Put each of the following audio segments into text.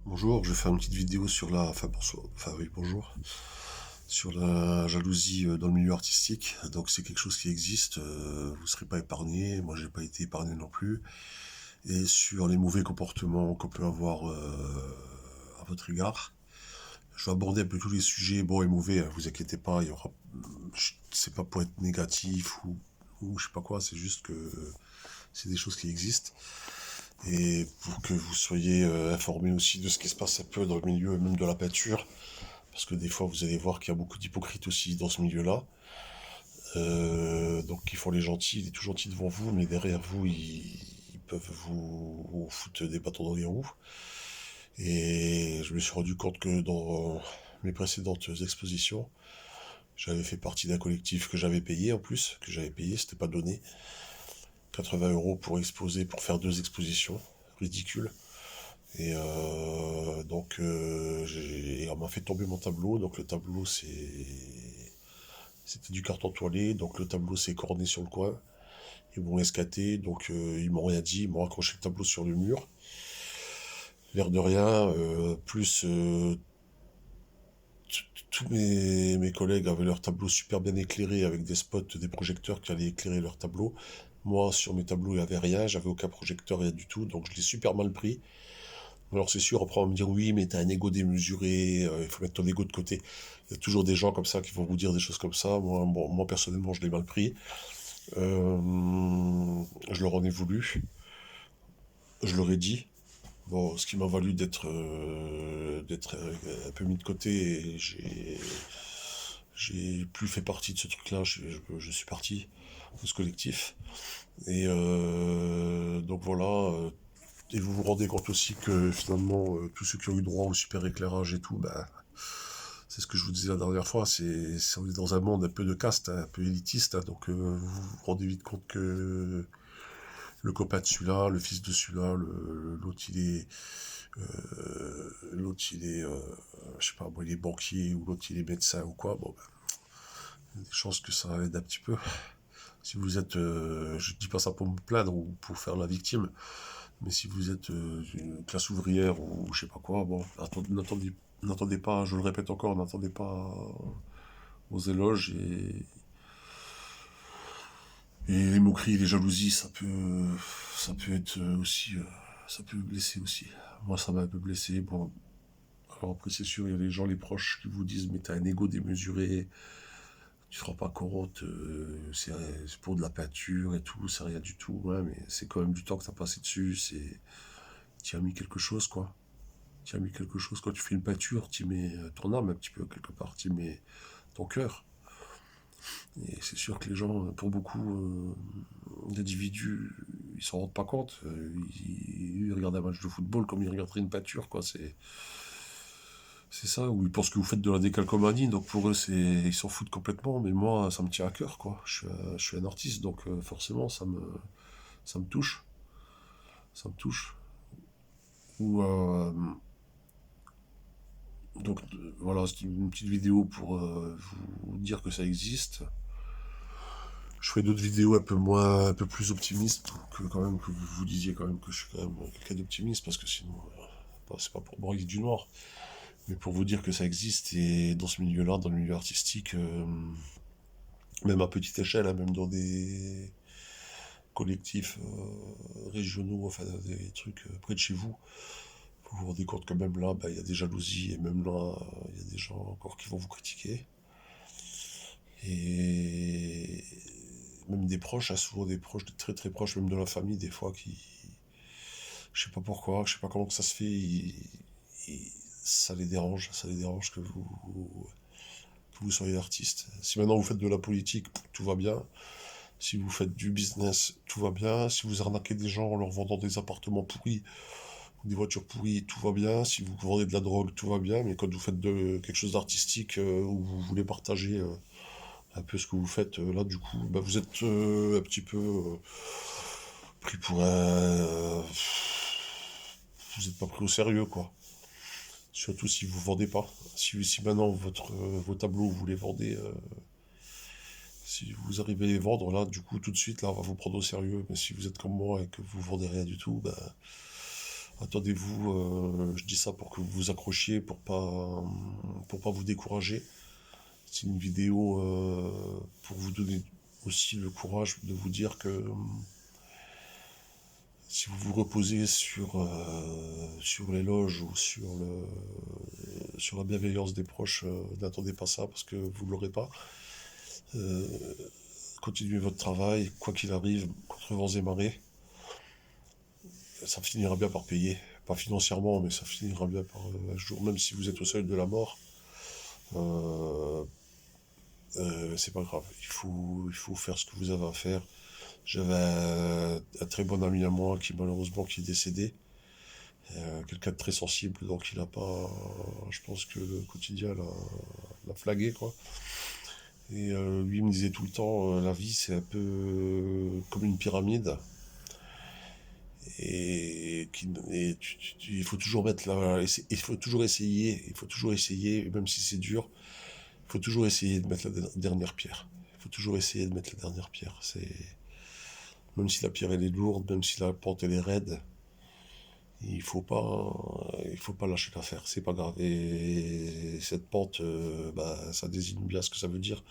Bonjour, je vais faire une petite vidéo sur bonjour, sur la jalousie dans le milieu artistique. Donc c'est quelque chose qui existe, vous ne serez pas épargné, moi j'ai pas été épargné non plus. Et sur les mauvais comportements qu'on peut avoir à votre égard. Je vais aborder un peu tous les sujets bons et mauvais, hein, vous inquiétez pas, c'est pas pour être négatif ou je sais pas quoi, c'est juste que c'est des choses qui existent. Et pour que vous soyez informés aussi de ce qui se passe un peu dans le milieu même de la peinture, parce que des fois vous allez voir qu'il y a beaucoup d'hypocrites aussi dans ce milieu-là. Donc ils font les gentils, il est tout gentil devant vous, mais derrière vous, ils peuvent vous foutre des bâtons dans les roues. Et je me suis rendu compte que dans mes précédentes expositions, j'avais fait partie d'un collectif que j'avais payé en plus, c'était pas donné. 80 euros pour exposer, pour faire 2 expositions, ridicule. Et on m'a fait tomber mon tableau. Donc le tableau, c'était du carton toilé. Donc le tableau s'est corné sur le coin. Ils m'ont escaté. Donc ils m'ont rien dit. Ils m'ont accroché le tableau sur le mur. L'air de rien. Plus tous mes collègues avaient leur tableau super bien éclairé avec des spots, des projecteurs qui allaient éclairer leur tableau. Moi, sur mes tableaux, il n'y avait rien. J'avais aucun projecteur, rien du tout. Donc je l'ai super mal pris. Alors c'est sûr, après on va me dire oui, mais t'as un ego démesuré, il faut mettre ton ego de côté. Il y a toujours des gens comme ça qui vont vous dire des choses comme ça. Moi personnellement, je l'ai mal pris. Je leur en ai voulu. Je leur ai dit. Bon, ce qui m'a valu d'être un peu mis de côté. Et j'ai plus fait partie de ce truc-là. Je suis parti de ce collectif. Et donc voilà. Et vous vous rendez compte aussi que finalement, tous ceux qui ont eu droit au super éclairage et tout, bah, c'est ce que je vous disais la dernière fois, on est dans un monde un peu de caste, hein, un peu élitiste, hein, donc vous vous rendez vite compte que le copain de celui-là, le fils de celui-là, l'autre il est, je sais pas, bon, il est banquier ou l'autre il est médecin ou quoi, bon, ben, il y a des chances que ça aide un petit peu. Si vous êtes, je dis pas ça pour me plaindre ou pour faire la victime, mais si vous êtes une classe ouvrière ou je sais pas quoi, bon, n'attendez pas, je le répète encore, n'attendez pas aux éloges et les moqueries, les jalousies, ça peut être aussi, ça peut blesser aussi. Moi, ça m'a un peu blessé. Bon, alors après, c'est sûr, il y a les gens, les proches qui vous disent, mais t'as un ego démesuré, tu te rends pas compte, c'est pour de la peinture et tout, c'est rien du tout, ouais, mais c'est quand même du temps que t'as passé dessus, tu as mis quelque chose, quoi. Tu as mis quelque chose, quand tu fais une peinture, tu mets ton âme un petit peu, quelque part, tu mets ton cœur. Et c'est sûr que les gens, pour beaucoup d'individus, ils s'en rendent pas compte. Ils regardent un match de football comme ils regarderaient une peinture, quoi. C'est ça, ou ils pensent que vous faites de la décalcomanie, donc pour eux, ils s'en foutent complètement, mais moi, ça me tient à cœur, quoi. Je suis un artiste, donc forcément, ça me touche. Ça me touche. Ou, donc, voilà, c'est une petite vidéo pour vous dire que ça existe. Je ferai d'autres vidéos un peu plus optimistes pour que quand même que vous vous disiez quand même que je suis quand même quelqu'un d'optimiste parce que sinon, c'est pas pour broyer du noir, mais pour vous dire que ça existe et dans ce milieu-là, dans le milieu artistique, même à petite échelle, hein, même dans des collectifs régionaux, enfin des trucs près de chez vous, vous vous rendez compte que même là, bah, il y a des jalousies et même là, il y a des gens encore qui vont vous critiquer. Et même des proches, hein, souvent des proches, de très très proches, même de la famille, des fois, je sais pas pourquoi, je sais pas comment que ça se fait, ils- ça les dérange que vous soyez artiste. Si maintenant vous faites de la politique, tout va bien. Si vous faites du business, tout va bien. Si vous arnaquez des gens en leur vendant des appartements pourris ou des voitures pourries, tout va bien. Si vous vendez de la drogue, tout va bien. Mais quand vous faites quelque chose d'artistique où vous voulez partager un peu ce que vous faites, là du coup, bah, vous êtes un petit peu pris pour un... Vous n'êtes pas pris au sérieux, quoi. Surtout si vous vendez pas. Si maintenant vos tableaux vous les vendez, si vous arrivez à les vendre, là, du coup, tout de suite, là, on va vous prendre au sérieux. Mais si vous êtes comme moi et que vous vendez rien du tout, ben, Attendez-vous, je dis ça pour que vous vous accrochiez, pour pas vous décourager. C'est une vidéo pour vous donner aussi le courage de vous dire que si vous vous reposez sur l'éloge ou sur la bienveillance des proches, n'attendez pas ça parce que vous ne l'aurez pas. Euh, Continuez votre travail, quoi qu'il arrive, contre vents et marées. Ça finira bien par payer. Pas financièrement, mais ça finira bien par un jour, même si vous êtes au seuil de la mort. Euh, c'est pas grave. Il faut faire ce que vous avez à faire. J'avais un très bon ami à moi qui malheureusement qui est décédé. Quelqu'un de très sensible, donc il a pas. Je pense que le quotidien l'a flagué, quoi. Et lui il me disait tout le temps, la vie c'est un peu comme une pyramide. Il faut toujours mettre il faut toujours essayer, même si c'est dur, il faut toujours essayer de mettre la dernière pierre. Il faut toujours essayer de mettre la dernière pierre. Même si la pierre elle est lourde, même si la pente elle est raide, il faut pas lâcher l'affaire, c'est pas grave. Et cette pente, bah, ça désigne bien ce que ça veut dire.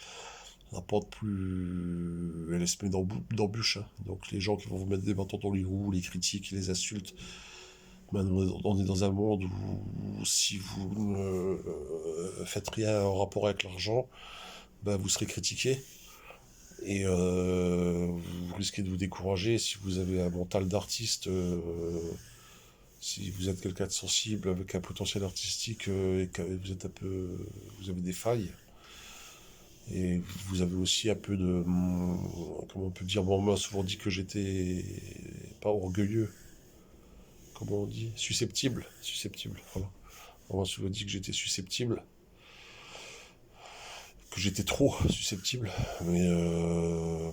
La pente plus, elle est semée d'embûches, hein. Donc les gens qui vont vous mettre des bâtons dans les roues, les critiques, les insultes. Maintenant, on est dans un monde où si vous ne faites rien en rapport avec l'argent, ben vous serez critiqué. Et vous risquez de vous décourager si vous avez un mental d'artiste, si vous êtes quelqu'un de sensible avec un potentiel artistique et que vous êtes un peu, vous avez des failles. Et vous avez aussi un peu de, comment on peut dire, bon, on m'a souvent dit que j'étais pas orgueilleux, comment on dit, susceptible, voilà. On m'a souvent dit que j'étais susceptible, que j'étais trop susceptible. Mais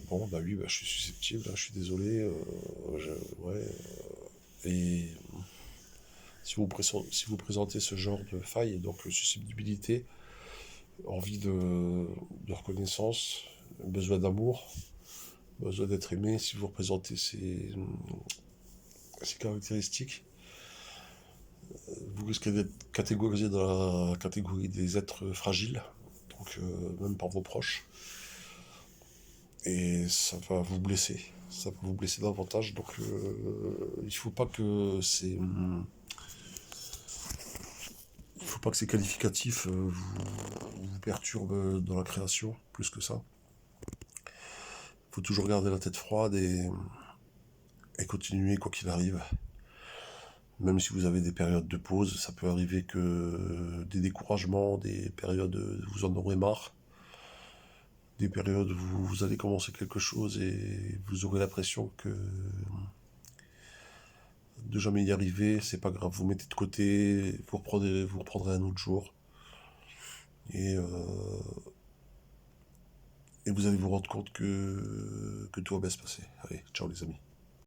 bon, bah oui, bah, je suis susceptible, hein, je suis désolé. Ouais. Et si vous présentez ce genre de faille, donc susceptibilité, envie de reconnaissance, besoin d'amour, besoin d'être aimé, si vous représentez ces caractéristiques, vous risquez d'être catégorisé dans la catégorie des êtres fragiles, donc même par vos proches. Et ça va vous blesser. Ça va vous blesser davantage. Donc il faut pas que il faut pas que ces qualificatifs vous perturbent dans la création, plus que ça. Il faut toujours garder la tête froide et continuer quoi qu'il arrive. Même si vous avez des périodes de pause, ça peut arriver que des découragements, des périodes où vous en aurez marre, des périodes où vous allez commencer quelque chose et vous aurez l'impression que de jamais y arriver, c'est pas grave, vous mettez de côté, vous reprendrez un autre jour. Et, et vous allez vous rendre compte que tout va bien se passer. Allez, ciao les amis.